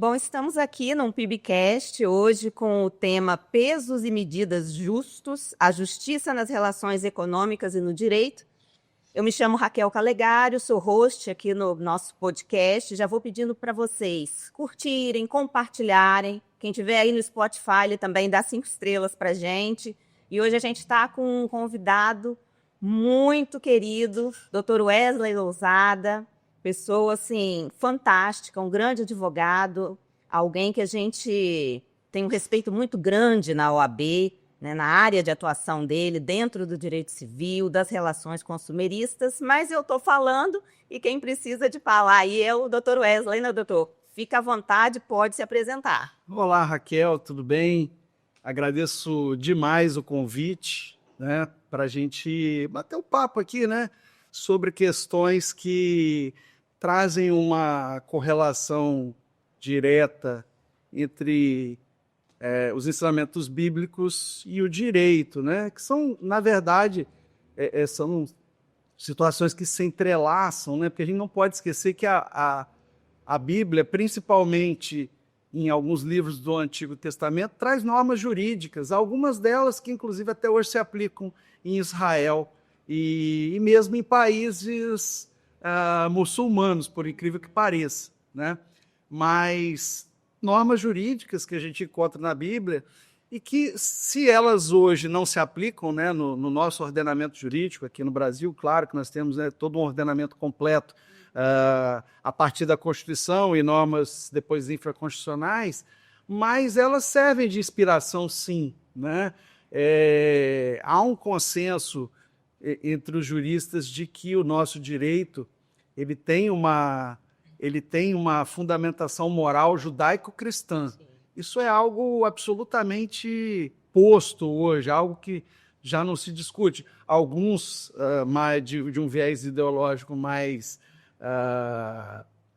Bom, estamos aqui num PIBcast hoje com o tema Pesos e Medidas Justos, a Justiça nas Relações Econômicas e no Direito. Eu me chamo Raquel Calegário, sou host aqui no nosso podcast. Já vou pedindo para vocês curtirem, compartilharem. Quem estiver aí no Spotify, ele também dá 5 estrelas para a gente. E hoje a gente está com um convidado muito querido, Dr. Wesley Lousada, pessoa assim fantástica, um grande advogado, alguém que a gente tem um respeito muito grande na OAB, né, na área de atuação dele, dentro do direito civil, das relações consumeristas, mas eu estou falando e quem precisa de falar aí é o Dr. Wesley, né, doutor? Fica à vontade, pode se apresentar. Olá, Raquel, tudo bem? Agradeço demais o convite, né, para a gente bater um papo aqui, né, sobre questões que trazem uma correlação direta entre os ensinamentos bíblicos e o direito, né? Que são, na verdade, são situações que se entrelaçam, né? Porque a gente não pode esquecer que a Bíblia, principalmente em alguns livros do Antigo Testamento, traz normas jurídicas, algumas delas que, inclusive, até hoje se aplicam em Israel e mesmo em países muçulmanos, por incrível que pareça, né? Mas normas jurídicas que a gente encontra na Bíblia e que, se elas hoje não se aplicam, né, no nosso ordenamento jurídico, aqui no Brasil, claro que nós temos, né, todo um ordenamento completo a partir da Constituição e normas depois infraconstitucionais, mas elas servem de inspiração, sim, né? Há um consenso entre os juristas de que o nosso direito ele tem uma fundamentação moral judaico-cristã. Isso é algo absolutamente posto hoje, algo que já não se discute. Alguns, mais de um viés ideológico mais,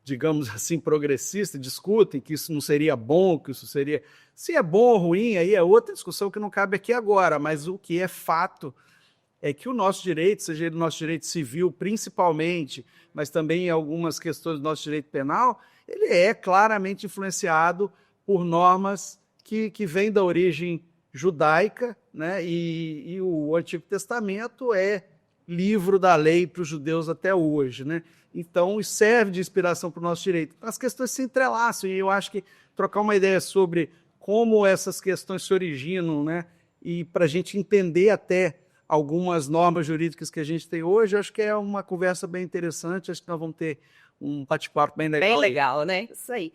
digamos assim, progressista, discutem que isso não seria bom, que isso seria... Se é bom ou ruim, aí é outra discussão que não cabe aqui agora, mas o que é fato é que o nosso direito, seja ele o nosso direito civil principalmente, mas também em algumas questões do nosso direito penal, ele é claramente influenciado por normas que vêm da origem judaica, né? E o Antigo Testamento é livro da lei para os judeus até hoje, né? Então, isso serve de inspiração para o nosso direito. As questões se entrelaçam, e eu acho que trocar uma ideia sobre como essas questões se originam, né? E para a gente entender até algumas normas jurídicas que a gente tem hoje, acho que é uma conversa bem interessante, acho que nós vamos ter um bate-papo bem legal. Bem legal, né? Isso aí.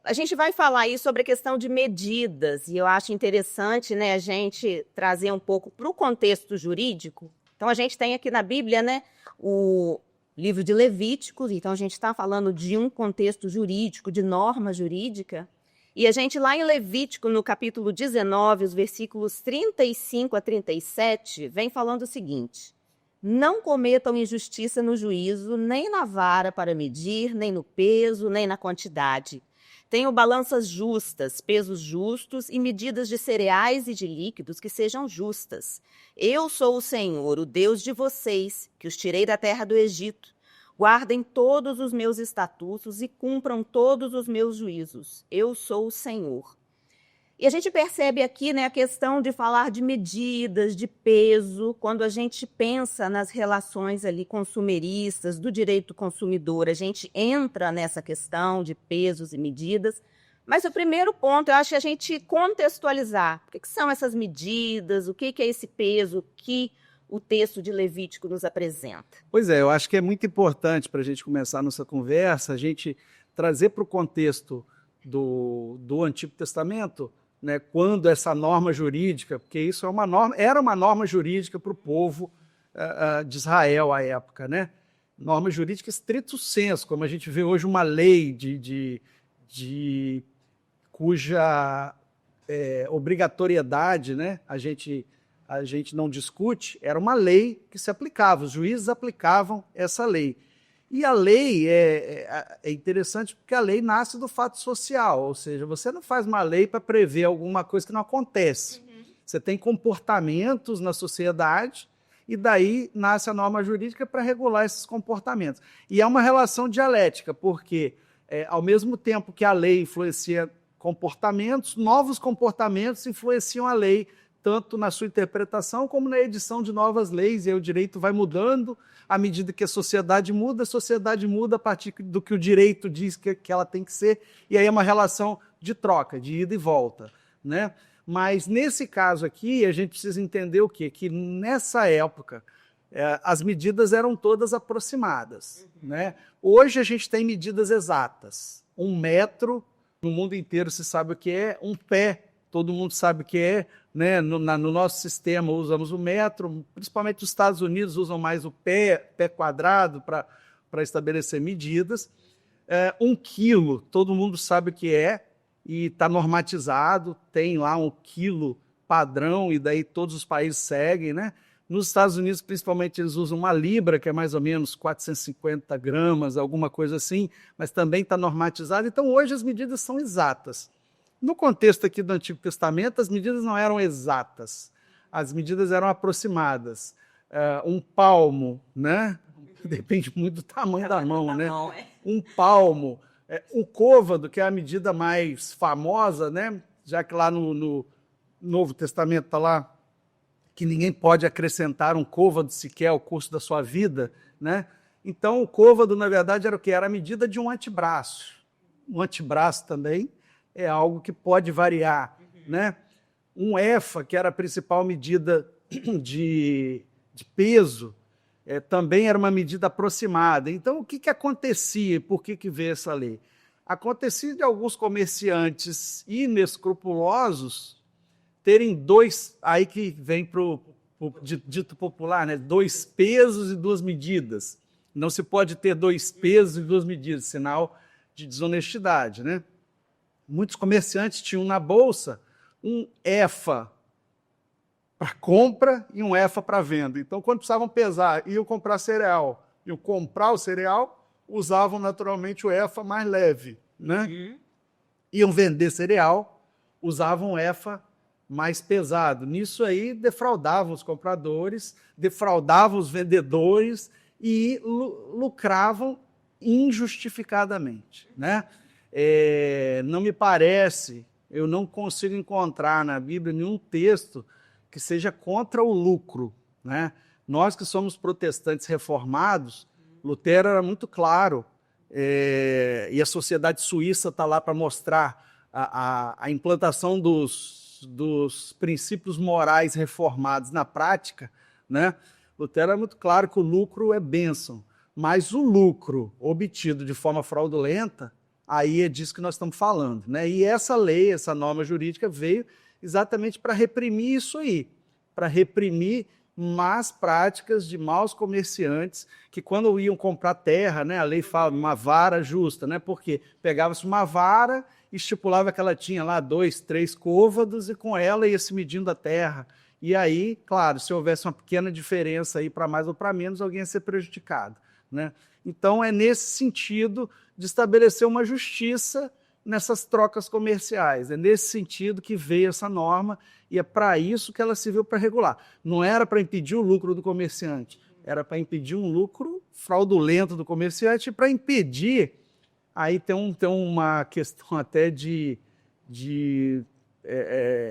A gente vai falar aí sobre a questão de medidas, e eu acho interessante, né, a gente trazer um pouco para o contexto jurídico. Então, a gente tem aqui na Bíblia, né, o livro de Levíticos, então a gente está falando de um contexto jurídico, de norma jurídica. E a gente lá em Levítico, no capítulo 19, os versículos 35 a 37, vem falando o seguinte: não cometam injustiça no juízo, nem na vara para medir, nem no peso, nem na quantidade. Tenham balanças justas, pesos justos e medidas de cereais e de líquidos que sejam justas. Eu sou o Senhor, o Deus de vocês, que os tirei da terra do Egito. Guardem todos os meus estatutos e cumpram todos os meus juízos. Eu sou o Senhor. E a gente percebe aqui, né, a questão de falar de medidas, de peso, quando a gente pensa nas relações ali consumeristas, do direito do consumidor, a gente entra nessa questão de pesos e medidas. Mas o primeiro ponto, eu acho que a gente contextualizar. O que são essas medidas, o que é esse peso que o texto de Levítico nos apresenta? Pois é, eu acho que é muito importante para a gente começar a nossa conversa, a gente trazer para o contexto do Antigo Testamento, né, quando essa norma jurídica, porque isso é uma norma, era uma norma jurídica para o povo de Israel à época, né? Norma jurídica stricto sensu, como a gente vê hoje uma lei cuja obrigatoriedade, né, a gente não discute, era uma lei que se aplicava, os juízes aplicavam essa lei. E a lei é interessante porque a lei nasce do fato social, ou seja, você não faz uma lei para prever alguma coisa que não acontece. Você tem comportamentos na sociedade e daí nasce a norma jurídica para regular esses comportamentos. E é uma relação dialética, porque ao mesmo tempo que a lei influencia comportamentos, novos comportamentos influenciam a lei, tanto na sua interpretação como na edição de novas leis, e aí o direito vai mudando à medida que a sociedade muda a partir do que o direito diz que ela tem que ser, e aí é uma relação de troca, de ida e volta, né? Mas nesse caso aqui, a gente precisa entender o quê? Que nessa época, as medidas eram todas aproximadas, né? Hoje a gente tem medidas exatas. 1 metro, no mundo inteiro se sabe o que é, 1 pé, todo mundo sabe o que é, né? No nosso sistema usamos o metro, principalmente os Estados Unidos usam mais o pé quadrado para estabelecer medidas. 1 quilo, todo mundo sabe o que é, e está normatizado, tem lá 1 quilo padrão, e daí todos os países seguem, né? Nos Estados Unidos, principalmente, eles usam 1 libra, que é mais ou menos 450 gramas, alguma coisa assim, mas também está normatizado. Então, hoje as medidas são exatas. No contexto aqui do Antigo Testamento, as medidas não eram exatas, as medidas eram aproximadas. 1 palmo, né? Depende muito do tamanho da mão, né? 1 palmo. 1 côvado, que é a medida mais famosa, né? Já que lá no Novo Testamento está lá que ninguém pode acrescentar 1 côvado sequer ao curso da sua vida, né? Então, o côvado, na verdade, era o quê? Era a medida de um antebraço. Um antebraço também é algo que pode variar, né? 1 éfa, que era a principal medida de peso, também era uma medida aproximada. Então, o que acontecia? Por que veio essa lei? Acontecia de alguns comerciantes inescrupulosos terem 2, aí que vem para o dito popular, né? 2 pesos e 2 medidas. Não se pode ter 2 pesos e 2 medidas, sinal de desonestidade, né? Muitos comerciantes tinham na bolsa 1 éfa para compra e 1 éfa para venda. Então, quando precisavam pesar, iam comprar cereal, iam comprar o cereal, usavam naturalmente o éfa mais leve, né? Iam vender cereal, usavam o éfa mais pesado. Nisso aí, defraudavam os compradores, defraudavam os vendedores e lucravam injustificadamente, né? Não me parece, eu não consigo encontrar na Bíblia nenhum texto que seja contra o lucro, né? Nós que somos protestantes reformados, Lutero era muito claro, e a sociedade suíça está lá para mostrar a implantação dos princípios morais reformados na prática, né? Lutero é muito claro que o lucro é bênção, mas o lucro obtido de forma fraudulenta, aí é disso que nós estamos falando, né? E essa lei, essa norma jurídica veio exatamente para reprimir isso aí, para reprimir más práticas de maus comerciantes que, quando iam comprar terra, né, a lei fala uma vara justa, né? Porque pegava-se uma vara, estipulava que ela tinha lá 2, 3 côvados, e com ela ia se medindo a terra. E aí, claro, se houvesse uma pequena diferença aí para mais ou para menos, alguém ia ser prejudicado, né? Então, é nesse sentido de estabelecer uma justiça nessas trocas comerciais. É nesse sentido que veio essa norma, e é para isso que ela serviu para regular. Não era para impedir o lucro do comerciante, era para impedir um lucro fraudulento do comerciante, e para impedir, aí tem uma questão até de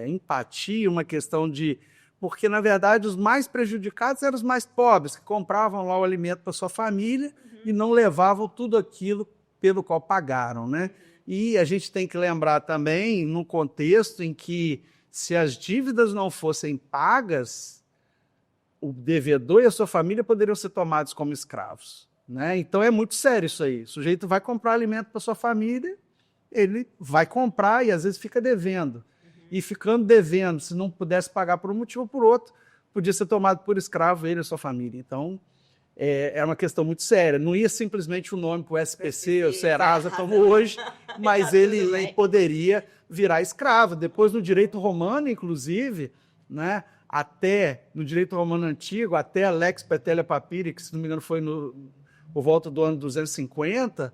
empatia, uma questão de... Porque, na verdade, os mais prejudicados eram os mais pobres, que compravam lá o alimento para sua família e não levavam tudo aquilo pelo qual pagaram, né? E a gente tem que lembrar também, num contexto em que, se as dívidas não fossem pagas, o devedor e a sua família poderiam ser tomados como escravos, né? Então é muito sério isso aí. O sujeito vai comprar alimento para sua família, ele vai comprar e às vezes fica devendo. E ficando devendo, se não pudesse pagar por um motivo ou por outro, podia ser tomado por escravo ele e a sua família. Então, é uma questão muito séria. Não ia simplesmente o nome para o SPC ou Serasa como hoje, mas ele poderia virar escravo. Depois, no direito romano, inclusive, né, até no direito romano antigo, até a Lex Petelia Papiri, que, se não me engano, foi por volta do ano 250,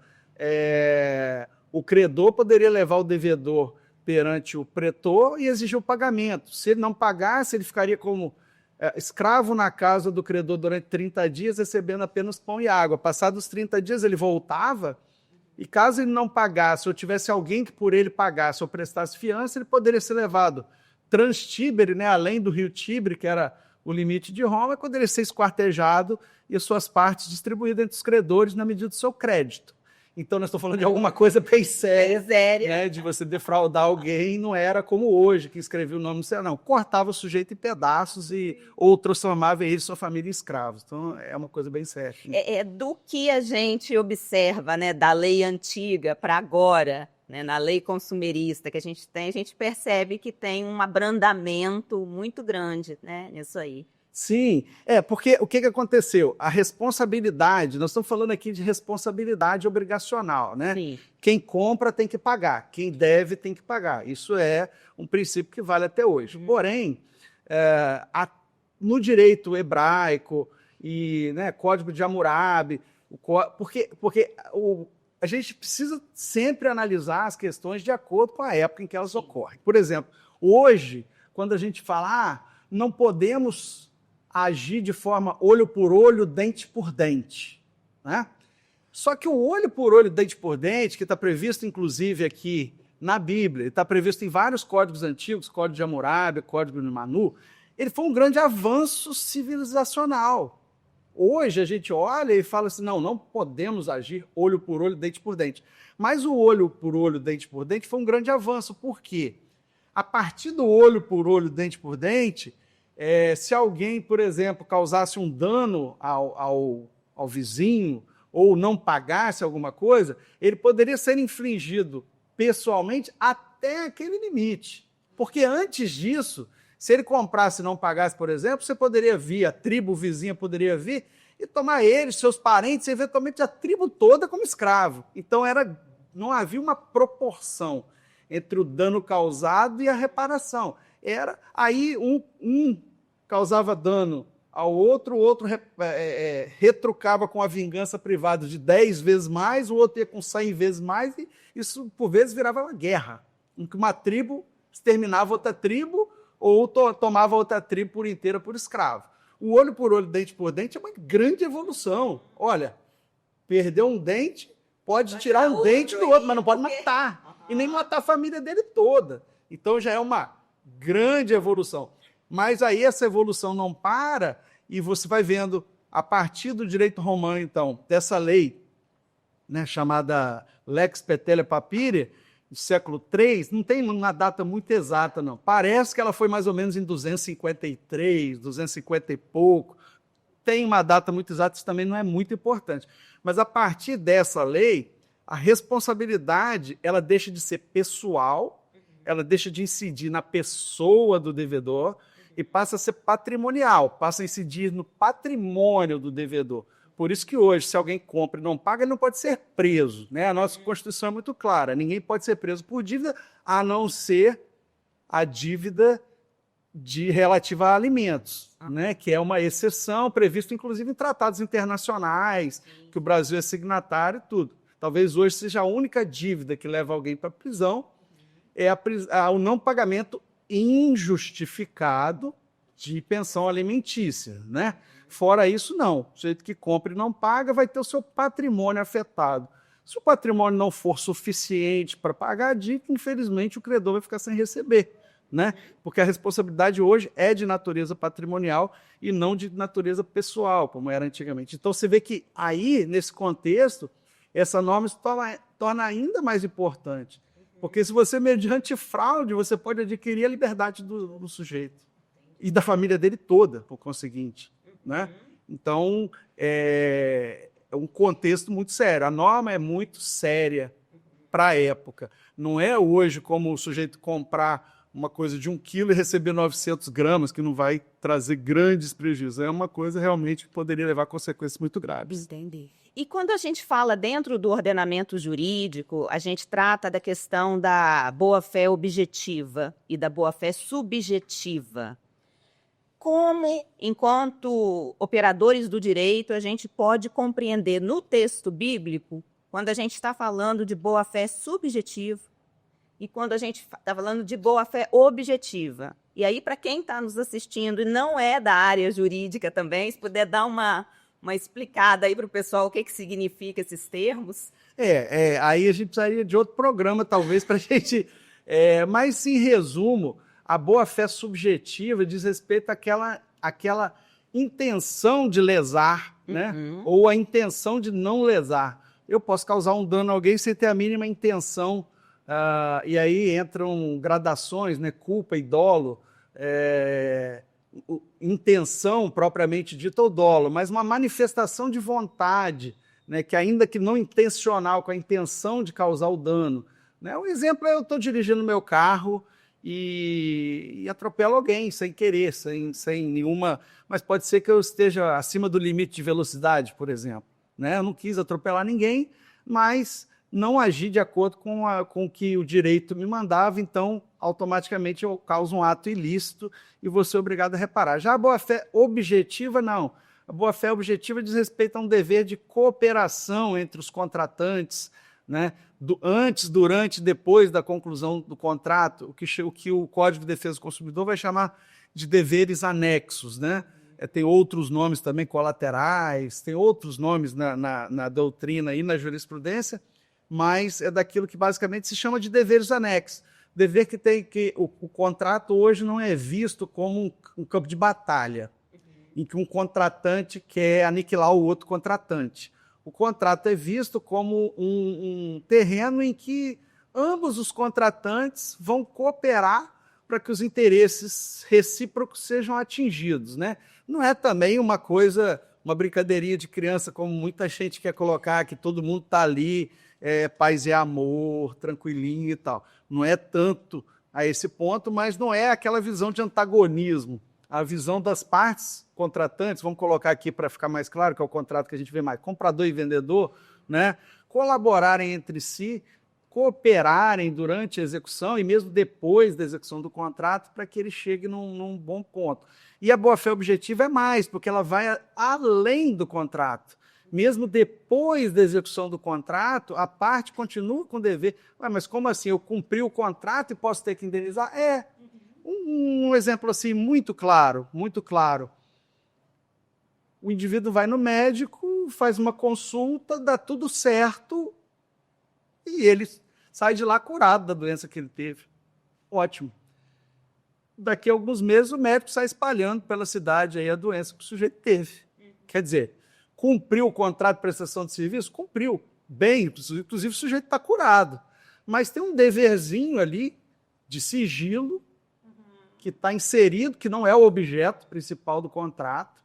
o credor poderia levar o devedor perante o pretor e exigir o pagamento. Se ele não pagasse, ele ficaria como escravo na casa do credor durante 30 dias, recebendo apenas pão e água. Passados os 30 dias, ele voltava E caso ele não pagasse, ou tivesse alguém que por ele pagasse ou prestasse fiança, ele poderia ser levado trans-Tíbere, né, além do rio Tibre, que era o limite de Roma, poderia ser esquartejado e as suas partes distribuídas entre os credores na medida do seu crédito. Então, nós estamos falando de alguma coisa bem séria, né, de você defraudar alguém, não era como hoje, que escrevia o nome no céu, não. Cortava o sujeito em pedaços ou transformava ele e sua família em escravos. Então, é uma coisa bem séria. Do que a gente observa, né, da lei antiga para agora, né, na lei consumerista que a gente tem, a gente percebe que tem um abrandamento muito grande, né, nisso aí. Sim, porque o que aconteceu? A responsabilidade, nós estamos falando aqui de responsabilidade obrigacional, né? Sim. Quem compra tem que pagar, quem deve tem que pagar. Isso é um princípio que vale até hoje. Porém, no direito hebraico e, né, Código de Hammurabi, porque a gente precisa sempre analisar as questões de acordo com a época em que elas ocorrem. Por exemplo, hoje, quando a gente fala, não podemos agir de forma olho por olho, dente por dente, né? Só que o olho por olho, dente por dente, que está previsto inclusive aqui na Bíblia, está previsto em vários códigos antigos, Código de Hammurabi, Código de Manu, ele foi um grande avanço civilizacional. Hoje a gente olha e fala assim, não podemos agir olho por olho, dente por dente. Mas o olho por olho, dente por dente foi um grande avanço. Por quê? A partir do olho por olho, dente por dente, se alguém, por exemplo, causasse um dano ao vizinho ou não pagasse alguma coisa, ele poderia ser infligido pessoalmente até aquele limite. Porque antes disso, se ele comprasse e não pagasse, por exemplo, você poderia vir, a tribo vizinha poderia vir e tomar ele, seus parentes, eventualmente a tribo toda como escravo. Então não havia uma proporção entre o dano causado e a reparação. Aí um causava dano ao outro, o outro retrucava com a vingança privada de 10 vezes mais, o outro ia com 100 vezes mais, e isso, por vezes, virava uma guerra, em que uma tribo exterminava outra tribo ou tomava outra tribo por inteira por escravo. O olho por olho, dente por dente é uma grande evolução. Olha, perdeu um dente, pode tirar um dente do outro, mas não pode matar. E nem matar a família dele toda. Então já é uma grande evolução. Mas aí essa evolução não para e você vai vendo, a partir do direito romano, então, dessa lei, né, chamada Lex Petelia Papyri, do século III, não tem uma data muito exata, não. Parece que ela foi mais ou menos em 253, 250 e pouco. Tem uma data muito exata, isso também não é muito importante. Mas a partir dessa lei, a responsabilidade ela deixa de ser pessoal, ela deixa de incidir na pessoa do devedor e passa a ser patrimonial, passa a incidir no patrimônio do devedor. Por isso que hoje, se alguém compra e não paga, ele não pode ser preso, né? A nossa Constituição é muito clara, ninguém pode ser preso por dívida, a não ser a dívida relativa a alimentos, né? Que é uma exceção prevista, inclusive, em tratados internacionais, que o Brasil é signatário e tudo. Talvez hoje seja a única dívida que leva alguém para a prisão, o não pagamento injustificado de pensão alimentícia, né? Fora isso, não. O sujeito que compra e não paga vai ter o seu patrimônio afetado. Se o patrimônio não for suficiente para pagar a dívida, infelizmente o credor vai ficar sem receber, né? Porque a responsabilidade hoje é de natureza patrimonial e não de natureza pessoal, como era antigamente. Então você vê que aí, nesse contexto, essa norma se torna ainda mais importante. Porque se você, mediante fraude, você pode adquirir a liberdade do sujeito e da família dele toda, por conseguinte, né? Então, é um contexto muito sério. A norma é muito séria para a época. Não é hoje como o sujeito comprar uma coisa de 1 quilo e receber 900 gramas, que não vai trazer grandes prejuízos. É uma coisa realmente que poderia levar a consequências muito graves. Entendi. E quando a gente fala dentro do ordenamento jurídico, a gente trata da questão da boa-fé objetiva e da boa-fé subjetiva. Como, enquanto operadores do direito, a gente pode compreender no texto bíblico, quando a gente está falando de boa-fé subjetiva e quando a gente está falando de boa-fé objetiva. E aí, para quem está nos assistindo e não é da área jurídica também, se puder dar uma uma explicada aí para o pessoal o que significa esses termos? Aí a gente precisaria de outro programa, talvez, para a gente... mas, em resumo, a boa-fé subjetiva diz respeito àquela intenção de lesar, né? Ou a intenção de não lesar. Eu posso causar um dano a alguém sem ter a mínima intenção, e aí entram gradações, né? Culpa e dolo, intenção propriamente dita ou dolo, mas uma manifestação de vontade, né? Que ainda que não intencional, com a intenção de causar o dano. Né? Um exemplo é eu estou dirigindo meu carro e atropelo alguém sem querer, sem nenhuma... Mas pode ser que eu esteja acima do limite de velocidade, por exemplo. Né? Eu não quis atropelar ninguém, mas não agi de acordo com o que o direito me mandava, então automaticamente eu causo um ato ilícito e vou ser obrigado a reparar. Já a boa-fé objetiva, não. A boa-fé objetiva diz respeito a um dever de cooperação entre os contratantes, né? Antes, durante e depois da conclusão do contrato, o que o Código de Defesa do Consumidor vai chamar de deveres anexos. Né? Tem outros nomes também, colaterais, tem outros nomes na doutrina e na jurisprudência, mas é daquilo que basicamente se chama de deveres anexos. Dever que o contrato hoje não é visto como um campo de batalha, em que um contratante quer aniquilar o outro contratante. O contrato é visto como um terreno em que ambos os contratantes vão cooperar para que os interesses recíprocos sejam atingidos. Né? Não é também uma brincadeirinha de criança, como muita gente quer colocar, que todo mundo está ali, paz e amor, tranquilinho e tal. Não é tanto a esse ponto, mas não é aquela visão de antagonismo. A visão das partes contratantes, vamos colocar aqui para ficar mais claro, que é o contrato que a gente vê mais, comprador e vendedor, né? Colaborarem entre si, cooperarem durante a execução e mesmo depois da execução do contrato para que ele chegue num bom ponto. E a boa-fé objetiva é mais, porque ela vai além do contrato. Mesmo depois da execução do contrato, a parte continua com o dever. Mas como assim? Eu cumpri o contrato e posso ter que indenizar? Um exemplo assim muito claro, muito claro. O indivíduo vai no médico, faz uma consulta, dá tudo certo e ele sai de lá curado da doença que ele teve. Ótimo. Daqui a alguns meses o médico sai espalhando pela cidade aí a doença que o sujeito teve. Quer dizer, cumpriu o contrato de prestação de serviço? Cumpriu. Bem, inclusive o sujeito está curado. Mas tem um deverzinho ali de sigilo que está inserido, que não é o objeto principal do contrato,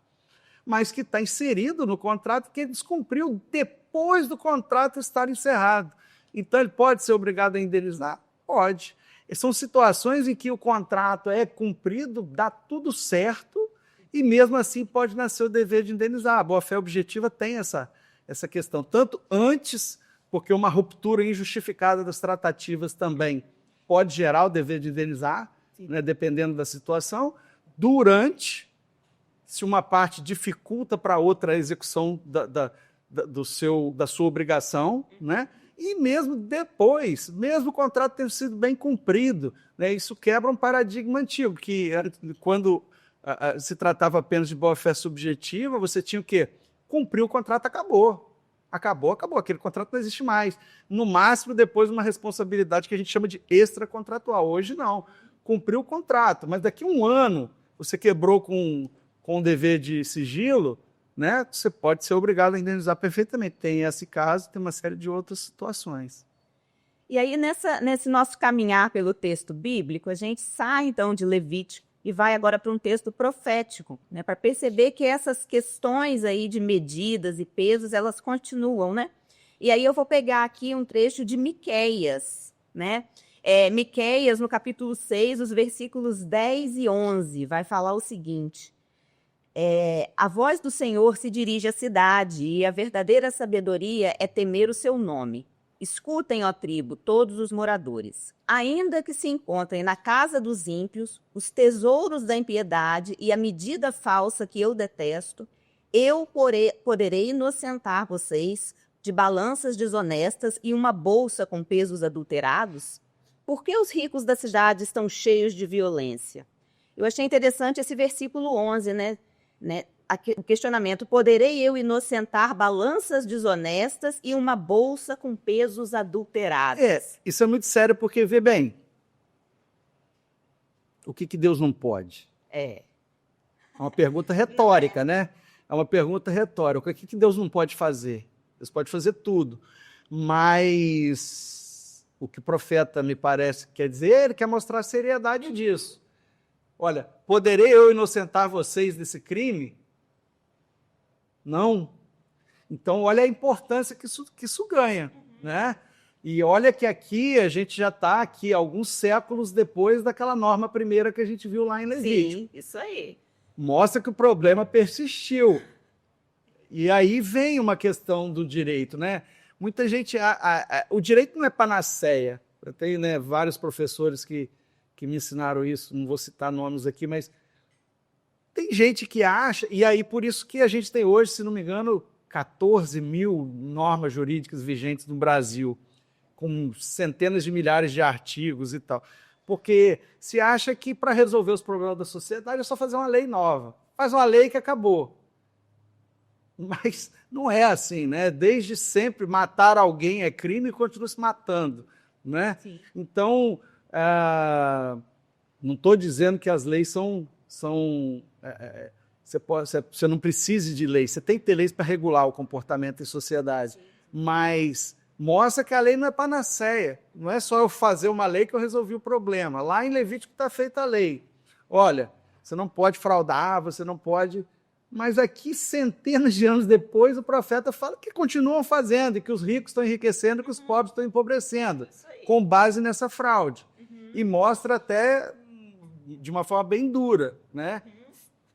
mas que está inserido no contrato que ele descumpriu depois do contrato estar encerrado. Então, ele pode ser obrigado a indenizar? Pode. São situações em que o contrato é cumprido, dá tudo certo, e mesmo assim pode nascer o dever de indenizar. A boa-fé objetiva tem essa questão, tanto antes, porque uma ruptura injustificada das tratativas também pode gerar o dever de indenizar, né, dependendo da situação, durante, se uma parte dificulta para a outra a execução da sua obrigação, né, e mesmo depois, mesmo o contrato ter sido bem cumprido, né, isso quebra um paradigma antigo, que quando se tratava apenas de boa-fé subjetiva, você tinha o quê? Cumprir o contrato, acabou. Acabou, aquele contrato não existe mais. No máximo, depois, uma responsabilidade que a gente chama de extracontratual. Hoje, não. Cumpriu o contrato, mas daqui a um ano você quebrou com o dever de sigilo, né? Você pode ser obrigado a indenizar perfeitamente. Tem esse caso, tem uma série de outras situações. E aí, nesse nosso caminhar pelo texto bíblico, a gente sai, então, de Levítico e vai agora para um texto profético, né? Para perceber que essas questões aí de medidas e pesos, elas continuam, né? E aí eu vou pegar aqui um trecho de Miqueias, né? Miqueias, no capítulo 6, os versículos 10 e 11, vai falar o seguinte: a voz do Senhor se dirige à cidade, e a verdadeira sabedoria é temer o seu nome. Escutem, ó tribo, todos os moradores. Ainda que se encontrem na casa dos ímpios os tesouros da impiedade e a medida falsa que eu detesto, eu poderei inocentar vocês de balanças desonestas e uma bolsa com pesos adulterados? Por que os ricos da cidade estão cheios de violência? Eu achei interessante esse versículo 11, né? o questionamento: poderei eu inocentar balanças desonestas e uma bolsa com pesos adulterados? Isso é muito sério, porque, vê bem, o que Deus não pode? É uma pergunta retórica, né? É uma pergunta retórica. O que Deus não pode fazer? Deus pode fazer tudo. Mas o que o profeta, me parece, quer dizer, ele quer mostrar a seriedade disso. Olha, poderei eu inocentar vocês desse crime? Não. Então, olha a importância que isso ganha, né? E olha que aqui a gente já está aqui alguns séculos depois daquela norma primeira que a gente viu lá em Levítico. Sim, isso aí. Mostra que o problema persistiu. E aí vem uma questão do direito, né? Muita gente... o direito não é panaceia. Eu tenho, né, vários professores que me ensinaram isso, não vou citar nomes aqui, mas tem gente que acha, e aí por isso que a gente tem hoje, se não me engano, 14 mil normas jurídicas vigentes no Brasil, com centenas de milhares de artigos e tal. Porque se acha que para resolver os problemas da sociedade é só fazer uma lei nova. Faz uma lei que acabou. Mas não é assim, né? Desde sempre, matar alguém é crime e continua se matando, né? Sim. Então, não estou dizendo que as leis você não precise de lei, você tem que ter leis para regular o comportamento em sociedade. Sim. Mas mostra que a lei não é panaceia. Não é só eu fazer uma lei que eu resolvi o problema. Lá em Levítico está feita a lei. Olha, você não pode fraudar, você não pode... Mas aqui, centenas de anos depois, o profeta fala que continuam fazendo, e que os ricos estão enriquecendo e que os pobres estão empobrecendo, com base nessa fraude. E mostra até de uma forma bem dura, né?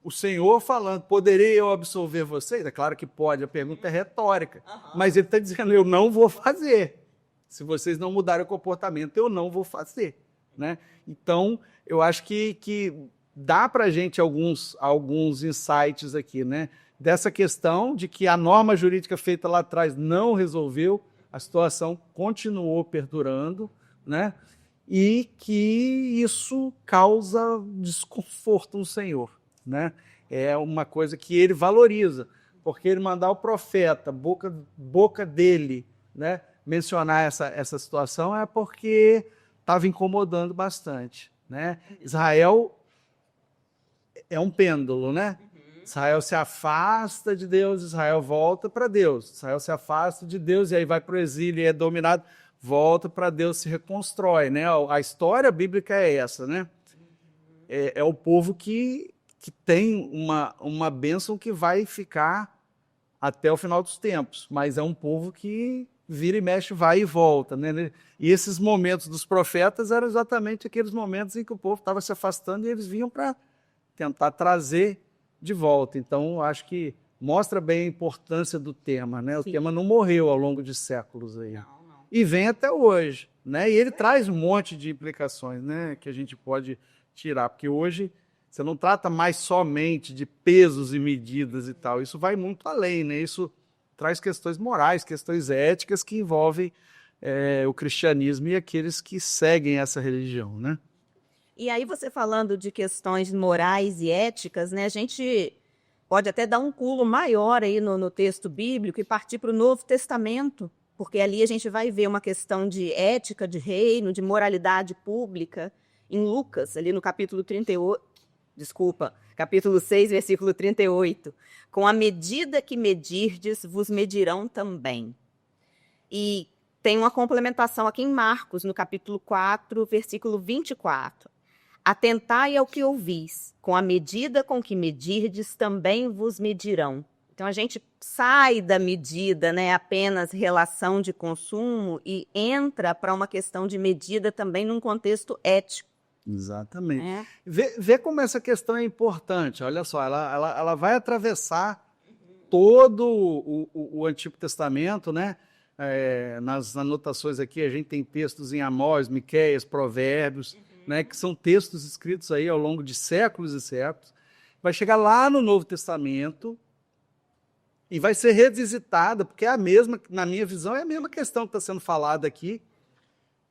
O Senhor falando: poderei eu absolver vocês? É claro que pode, a pergunta é retórica. Mas ele está dizendo: eu não vou fazer. Se vocês não mudarem o comportamento, eu não vou fazer, né? Então, eu acho que dá para a gente alguns insights aqui, né? Dessa questão de que a norma jurídica feita lá atrás não resolveu, a situação continuou perdurando, né? E que isso causa desconforto no Senhor, né? É uma coisa que ele valoriza, porque ele mandar o profeta, boca dele, né, mencionar essa situação é porque estava incomodando bastante, né? Israel é um pêndulo, né? Israel se afasta de Deus, Israel volta para Deus. Israel se afasta de Deus e aí vai para o exílio e é dominado, volta para Deus, se reconstrói, né? A história bíblica é essa, né? É o povo que tem uma bênção que vai ficar até o final dos tempos, mas é um povo que vira e mexe, vai e volta, né? E esses momentos dos profetas eram exatamente aqueles momentos em que o povo estava se afastando e eles vinham para tentar trazer de volta. Então, acho que mostra bem a importância do tema, né? O tema não morreu ao longo de séculos aí. Não. E vem até hoje, né? E ele traz um monte de implicações, né, que a gente pode tirar, porque hoje você não trata mais somente de pesos e medidas e tal, isso vai muito além, né? Isso traz questões morais, questões éticas que envolvem o cristianismo e aqueles que seguem essa religião, né? E aí, você falando de questões morais e éticas, né, a gente pode até dar um pulo maior aí no texto bíblico e partir para o Novo Testamento, porque ali a gente vai ver uma questão de ética, de reino, de moralidade pública. Em Lucas, ali no capítulo 6, versículo 38. Com a medida que medirdes, vos medirão também. E tem uma complementação aqui em Marcos, no capítulo 4, versículo 24. Atentai ao que ouvis, com a medida com que medirdes, também vos medirão. Então, a gente sai da medida, né, apenas relação de consumo e entra para uma questão de medida também num contexto ético. Exatamente. Vê como essa questão é importante. Olha só, ela vai atravessar todo o Antigo Testamento, né? Nas anotações aqui, a gente tem textos em Amós, Miqueias, Provérbios, né, que são textos escritos aí ao longo de séculos e séculos. Vai chegar lá no Novo Testamento e vai ser revisitada, porque é a mesma, na minha visão, é a mesma questão que está sendo falada aqui,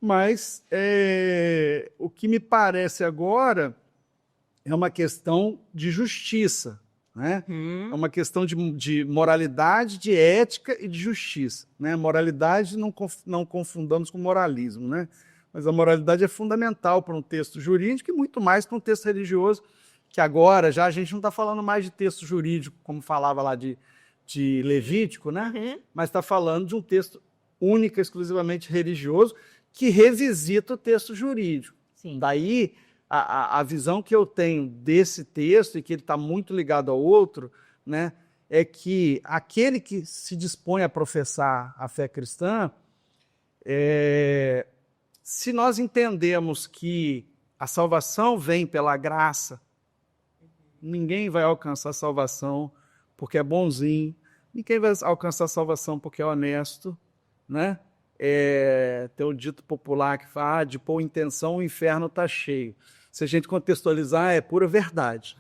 mas o que me parece agora é uma questão de justiça, né? É uma questão de moralidade, de ética e de justiça, né? Moralidade não confundamos com moralismo, né? Mas a moralidade é fundamental para um texto jurídico e muito mais para um texto religioso, que agora já a gente não está falando mais de texto jurídico, como falava lá de Levítico, né? Mas está falando de um texto única, exclusivamente religioso, que revisita o texto jurídico. Sim. Daí, a visão que eu tenho desse texto, e que ele está muito ligado ao outro, né, é que aquele que se dispõe a professar a fé cristã, se nós entendemos que a salvação vem pela graça, ninguém vai alcançar a salvação porque é bonzinho, ninguém vai alcançar a salvação porque é honesto, né? Tem o dito popular que fala, de boa intenção o inferno está cheio. Se a gente contextualizar, é pura verdade.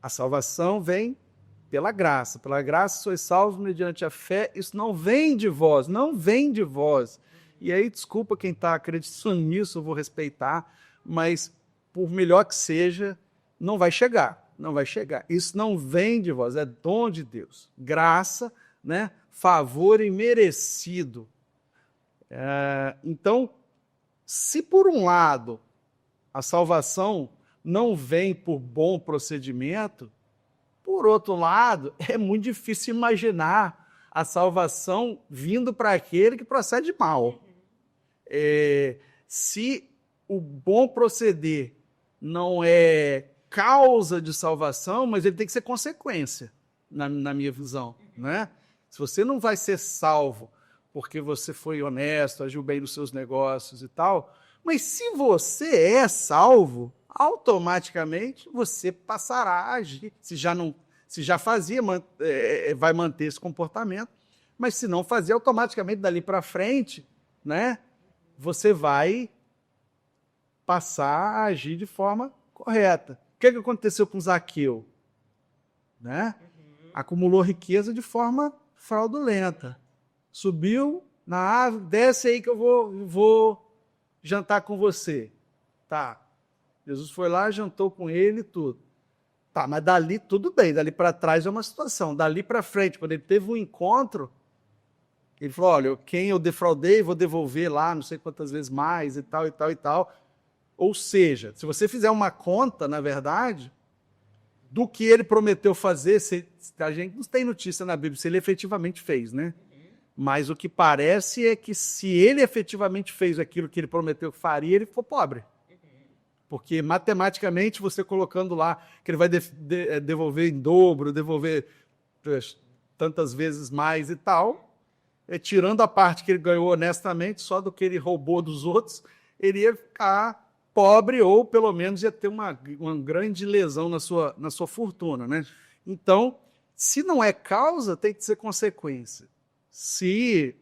A salvação vem pela graça sois salvos mediante a fé, isso não vem de vós, não vem de vós. E aí, desculpa quem está acreditando nisso, eu vou respeitar, mas por melhor que seja, não vai chegar. Isso não vem de vós, é dom de Deus. Graça, né? Favor imerecido. Então, se por um lado a salvação não vem por bom procedimento, por outro lado, é muito difícil imaginar a salvação vindo para aquele que procede mal. Se o bom proceder não é causa de salvação, mas ele tem que ser consequência, na minha visão, né? Se você não vai ser salvo porque você foi honesto, agiu bem nos seus negócios e tal, mas se você é salvo, automaticamente você passará a agir. Se já fazia, vai manter esse comportamento, mas se não fazia, automaticamente dali para frente, né, você vai passar a agir de forma correta. O que aconteceu com Zaqueu? Né? Acumulou riqueza de forma fraudulenta. Subiu na árvore, desce aí que eu vou jantar com você. Tá. Jesus foi lá, jantou com ele e tudo. Tá, mas dali tudo bem, dali para trás é uma situação. Dali para frente, quando ele teve um encontro, ele falou, olha, quem eu defraudei, vou devolver lá, não sei quantas vezes mais e tal, e tal, e tal. Ou seja, se você fizer uma conta, na verdade, do que ele prometeu fazer, a gente não tem notícia na Bíblia se ele efetivamente fez, né? Mas o que parece é que se ele efetivamente fez aquilo que ele prometeu que faria, ele ficou pobre. Porque matematicamente, você colocando lá que ele vai devolver em dobro, devolver tantas vezes mais e tal, tirando a parte que ele ganhou honestamente, só do que ele roubou dos outros, ele ia ficar pobre ou, pelo menos, ia ter uma grande lesão na sua fortuna, né? Então, se não é causa, tem que ser consequência. Se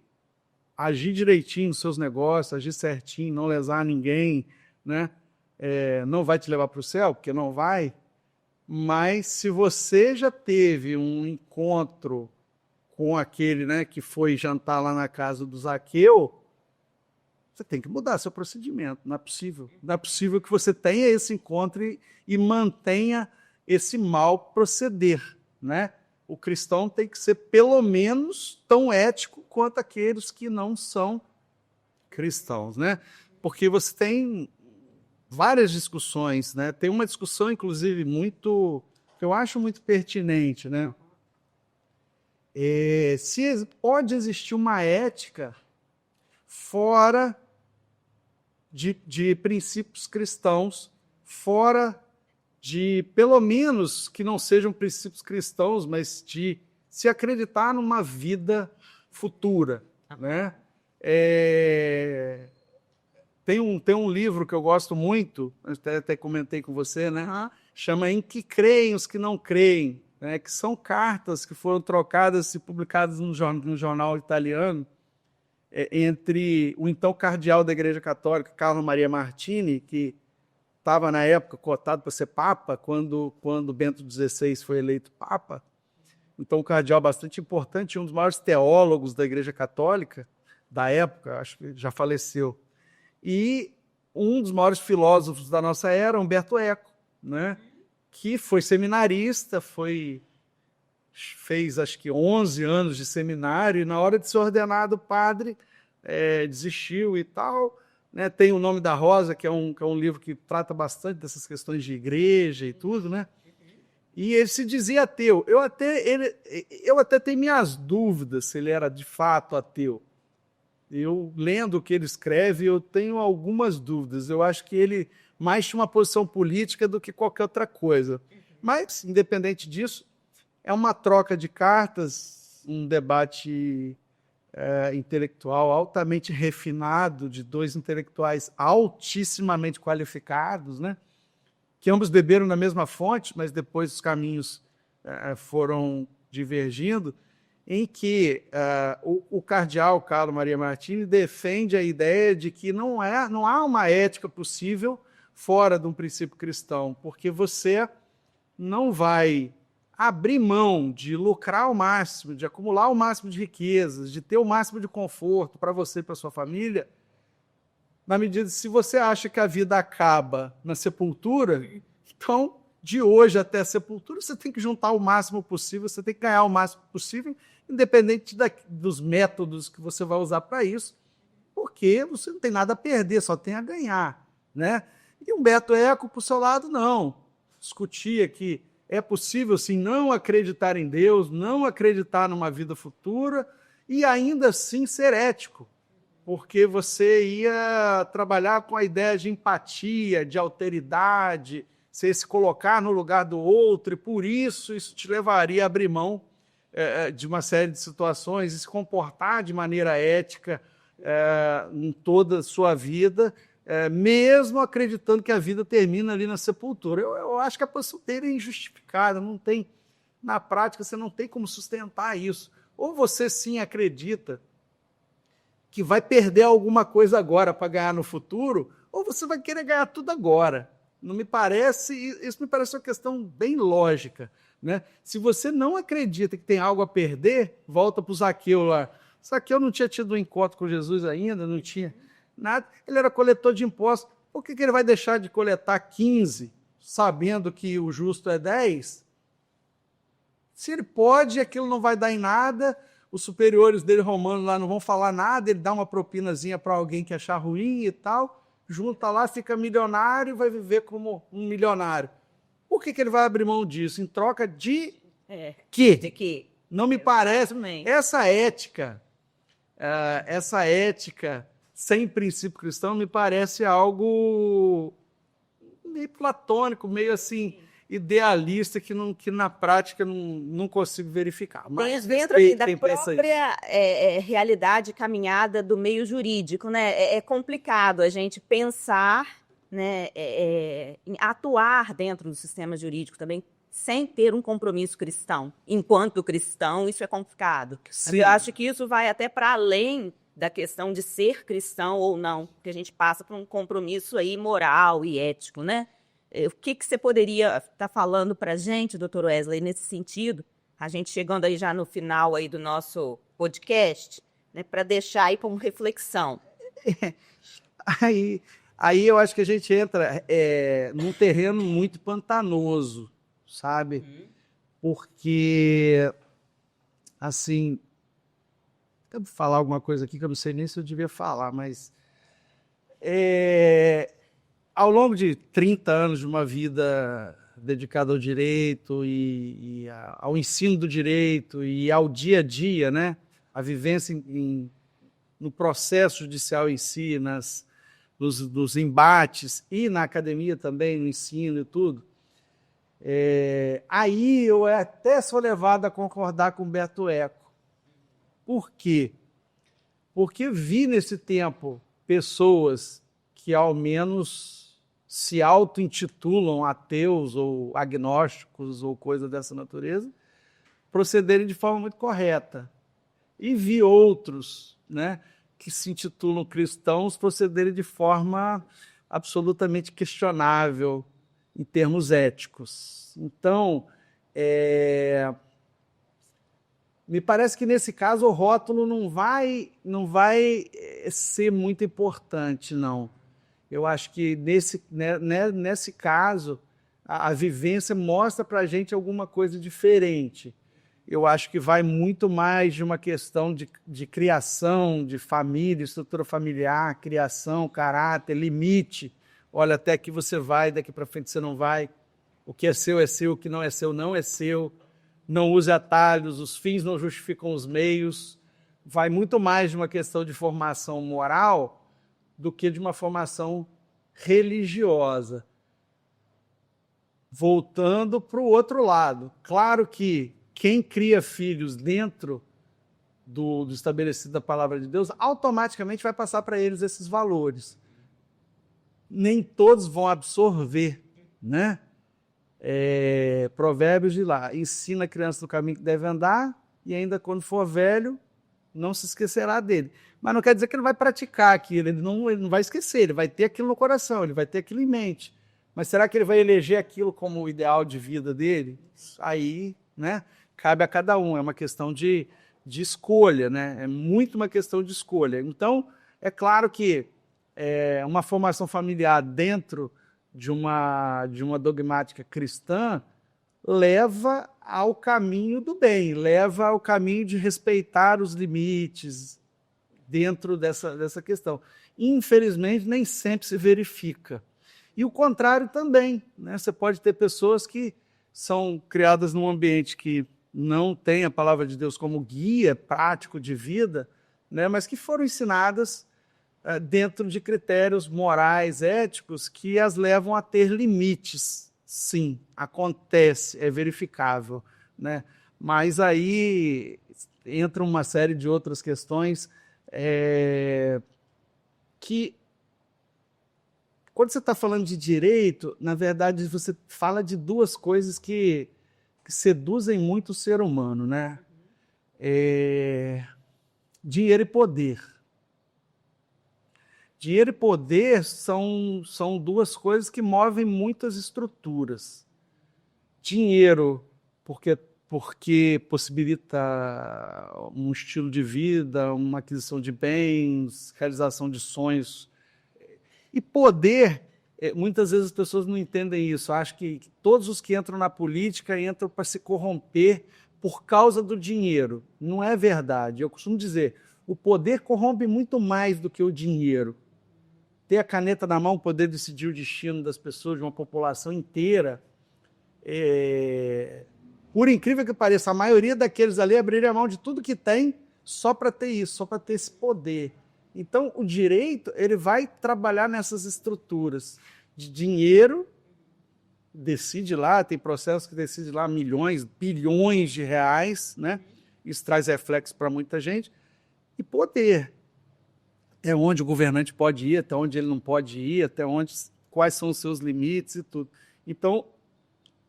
agir direitinho nos seus negócios, agir certinho, não lesar ninguém, né? Não vai te levar para o céu, porque não vai, mas se você já teve um encontro com aquele, né, que foi jantar lá na casa do Zaqueu, você tem que mudar seu procedimento, não é possível. Não é possível que você tenha esse encontro e mantenha esse mal proceder, né? O cristão tem que ser pelo menos tão ético quanto aqueles que não são cristãos, né? Porque você tem várias discussões, né? Tem uma discussão, inclusive, que eu acho muito pertinente, né? Se pode existir uma ética fora de princípios cristãos, fora de, pelo menos, que não sejam princípios cristãos, mas de se acreditar numa vida futura, né? Tem um livro que eu gosto muito, até comentei com você, né? Chama Em que creem os que não creem, né? Que são cartas que foram trocadas e publicadas no jornal italiano, entre o então cardeal da Igreja Católica, Carlo Maria Martini, que estava na época cotado para ser papa, quando Bento XVI foi eleito papa. Então, um cardeal bastante importante, um dos maiores teólogos da Igreja Católica da época, acho que já faleceu. E um dos maiores filósofos da nossa era, Humberto Eco, né? que foi seminarista, fez acho que 11 anos de seminário, e na hora de ser ordenado padre, desistiu e tal. Né? Tem O Nome da Rosa, que é um livro que trata bastante dessas questões de igreja e tudo, né? E ele se dizia ateu. Eu até tenho minhas dúvidas se ele era de fato ateu. Eu, lendo o que ele escreve, eu tenho algumas dúvidas. Eu acho que ele mais tinha uma posição política do que qualquer outra coisa. Mas, independente disso, é uma troca de cartas, um debate intelectual altamente refinado, de dois intelectuais altissimamente qualificados, né? Que ambos beberam na mesma fonte, mas depois os caminhos foram divergindo, em que o cardeal Carlo Maria Martini defende a ideia de que não há uma ética possível fora de um princípio cristão, porque você não vai abrir mão de lucrar ao máximo, de acumular o máximo de riquezas, de ter o máximo de conforto para você e para sua família, na medida que se você acha que a vida acaba na sepultura, então, de hoje até a sepultura, você tem que juntar o máximo possível, você tem que ganhar o máximo possível, independente dos métodos que você vai usar para isso, porque você não tem nada a perder, só tem a ganhar. Né? E Humberto Eco, por seu lado, não. Discutia que é possível, sim, não acreditar em Deus, não acreditar numa vida futura e ainda assim ser ético, porque você ia trabalhar com a ideia de empatia, de alteridade, você se colocar no lugar do outro, e por isso te levaria a abrir mão de uma série de situações e se comportar de maneira ética em toda a sua vida, mesmo acreditando que a vida termina ali na sepultura. Eu acho que a posição dele é injustificada, não tem, na prática, você não tem como sustentar isso. Ou você sim acredita que vai perder alguma coisa agora para ganhar no futuro, ou você vai querer ganhar tudo agora. Não me parece, isso me parece uma questão bem lógica. Né? Se você não acredita que tem algo a perder, volta para o Zaqueu lá. Zaqueu não tinha tido um encontro com Jesus ainda, não tinha nada. Ele era coletor de impostos. Por que ele vai deixar de coletar 15, sabendo que o justo é 10? Se ele pode, aquilo não vai dar em nada, os superiores dele romanos lá não vão falar nada, ele dá uma propinazinha para alguém que achar ruim e tal, junta lá, fica milionário e vai viver como um milionário. Por que ele vai abrir mão disso? Em troca de quê? De quê? Não me parece. Também. Essa ética sem princípio cristão me parece algo meio platônico, meio assim, idealista, que na prática não consigo verificar. Mas dentro da própria realidade caminhada do meio jurídico, né? É complicado a gente pensar, né, em atuar dentro do sistema jurídico também sem ter um compromisso cristão. Enquanto cristão, isso é complicado. Eu acho que isso vai até para além da questão de ser cristão ou não, porque a gente passa por um compromisso aí moral e ético, né? O que você poderia estar falando para a gente, doutor Wesley, nesse sentido? A gente chegando aí já no final aí do nosso podcast, né, para deixar aí como reflexão. Aí eu acho que a gente entra num terreno muito pantanoso, sabe? Porque, assim, eu vou falar alguma coisa aqui que eu não sei nem se eu devia falar, mas ao longo de 30 anos de uma vida dedicada ao direito e ao ensino do direito e ao dia a dia, né? A vivência no processo judicial em si, nos embates e na academia também, no ensino e tudo, aí eu até sou levado a concordar com Humberto Eco. Por quê? Porque vi nesse tempo pessoas que ao menos se auto-intitulam ateus ou agnósticos ou coisa dessa natureza, procederem de forma muito correta. E vi outros, né, que se intitulam cristãos procederem de forma absolutamente questionável em termos éticos. Então, me parece que nesse caso o rótulo não vai ser muito importante, não. Eu acho que nesse caso a vivência mostra para a gente alguma coisa diferente. Eu acho que vai muito mais de uma questão de criação, de família, estrutura familiar, criação, caráter, limite. Olha, até aqui você vai, daqui para frente você não vai. O que é seu, o que não é seu, não é seu. Não use atalhos, os fins não justificam os meios. Vai muito mais de uma questão de formação moral do que de uma formação religiosa. Voltando para o outro lado. Claro que quem cria filhos dentro do estabelecido da palavra de Deus, automaticamente vai passar para eles esses valores. Nem todos vão absorver, né? Provérbios de lá, ensina a criança no caminho que deve andar e ainda quando for velho, não se esquecerá dele. Mas não quer dizer que ele vai praticar aquilo, ele não vai esquecer, ele vai ter aquilo no coração, ele vai ter aquilo em mente. Mas será que ele vai eleger aquilo como o ideal de vida dele? Aí, né, cabe a cada um, é uma questão de escolha, né? É muito uma questão de escolha. Então, é claro que uma formação familiar dentro de uma dogmática cristã leva ao caminho do bem, leva ao caminho de respeitar os limites dentro dessa questão. Infelizmente, nem sempre se verifica. E o contrário também, né? Você pode ter pessoas que são criadas num ambiente que não tem a palavra de Deus como guia prático de vida, né? Mas que foram ensinadas dentro de critérios morais, éticos, que as levam a ter limites. Sim, acontece, é verificável, né? Mas aí entra uma série de outras questões que, quando você está falando de direito, na verdade, você fala de duas coisas que seduzem muito o ser humano, né? Dinheiro e poder. Dinheiro e poder são duas coisas que movem muitas estruturas. Dinheiro, porque possibilita um estilo de vida, uma aquisição de bens, realização de sonhos. E poder, muitas vezes as pessoas não entendem isso. Acham que todos os que entram na política entram para se corromper por causa do dinheiro. Não é verdade. Eu costumo dizer, o poder corrompe muito mais do que o dinheiro. Ter a caneta na mão, poder decidir o destino das pessoas, de uma população inteira. Por incrível que pareça, a maioria daqueles ali abriria a mão de tudo que tem só para ter isso, só para ter esse poder. Então, o direito ele vai trabalhar nessas estruturas de dinheiro, decide lá, tem processos que decidem lá milhões, bilhões de reais, né? Isso traz reflexo para muita gente, e poder. Até onde o governante pode ir, até onde ele não pode ir, quais são os seus limites e tudo. Então,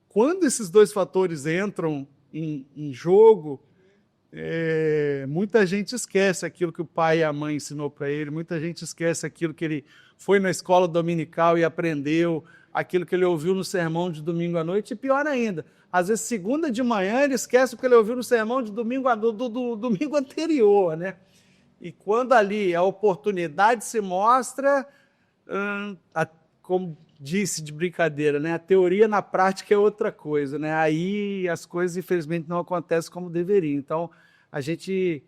quando esses dois fatores entram em jogo, muita gente esquece aquilo que o pai e a mãe ensinou para ele, muita gente esquece aquilo que ele foi na escola dominical e aprendeu, aquilo que ele ouviu no sermão de domingo à noite, e pior ainda, às vezes segunda de manhã ele esquece o que ele ouviu no sermão de domingo do domingo anterior, né? E quando ali a oportunidade se mostra, como disse de brincadeira, né? A teoria na prática é outra coisa, né? Aí as coisas, infelizmente, não acontecem como deveriam. Então, a gente,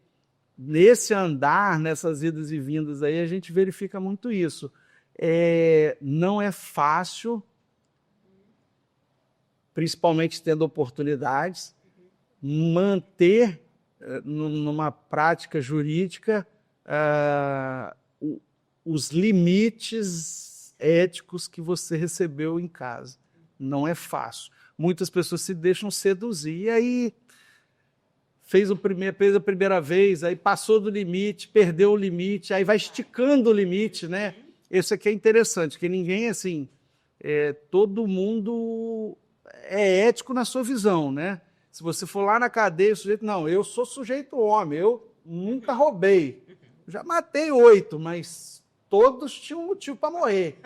nesse andar, nessas idas e vindas aí, a gente verifica muito isso. Não é fácil, principalmente tendo oportunidades, manter numa prática jurídica os limites éticos que você recebeu em casa. Não é fácil. Muitas pessoas se deixam seduzir, e aí fez a primeira vez, aí passou do limite, perdeu o limite, aí vai esticando o limite, né? Isso aqui é interessante, que ninguém, assim, todo mundo é ético na sua visão, né? Se você for lá na cadeia, o sujeito, não, eu sou sujeito homem, eu nunca roubei. Já matei 8, mas todos tinham um motivo para morrer,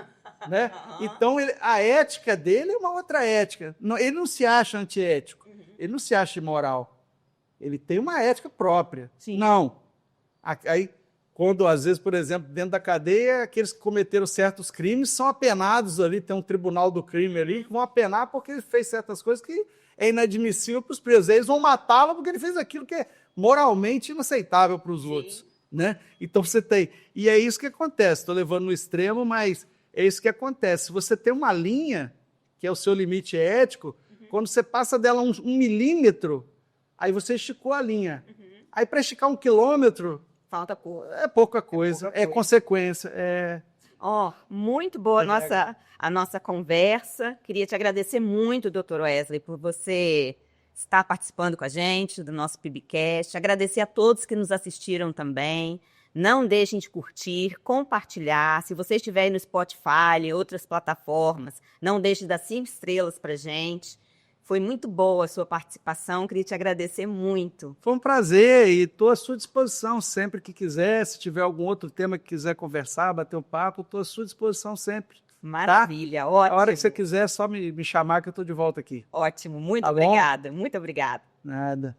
né? Então, a ética dele é uma outra ética. Ele não se acha antiético, ele não se acha imoral. Ele tem uma ética própria. Sim. Não. Aí, quando, às vezes, por exemplo, dentro da cadeia, aqueles que cometeram certos crimes são apenados ali, tem um tribunal do crime ali, que vão apenar porque ele fez certas coisas que é inadmissível para os presos. Eles vão matá-lo porque ele fez aquilo que é moralmente inaceitável para os outros. Né? Então você tem. E é isso que acontece. Estou levando no extremo, mas é isso que acontece. Se você tem uma linha, que é o seu limite ético, quando você passa dela um milímetro, aí você esticou a linha. Aí para esticar 1 quilômetro, Falta coisa. é pouca coisa, é consequência. Muito boa a nossa conversa. Queria te agradecer muito, Dr. Wesley, por você estar participando com a gente do nosso PIBcast. Agradecer a todos que nos assistiram também. Não deixem de curtir, compartilhar. Se você estiver aí no Spotify e outras plataformas, não deixe de dar 5 estrelas para a gente. Foi muito boa a sua participação, queria te agradecer muito. Foi um prazer e estou à sua disposição sempre que quiser. Se tiver algum outro tema que quiser conversar, bater um papo, estou à sua disposição sempre. Maravilha, tá? ótimo. A hora que você quiser, é só me chamar que eu estou de volta aqui. Ótimo, muito Tá obrigada, muito obrigada. Nada.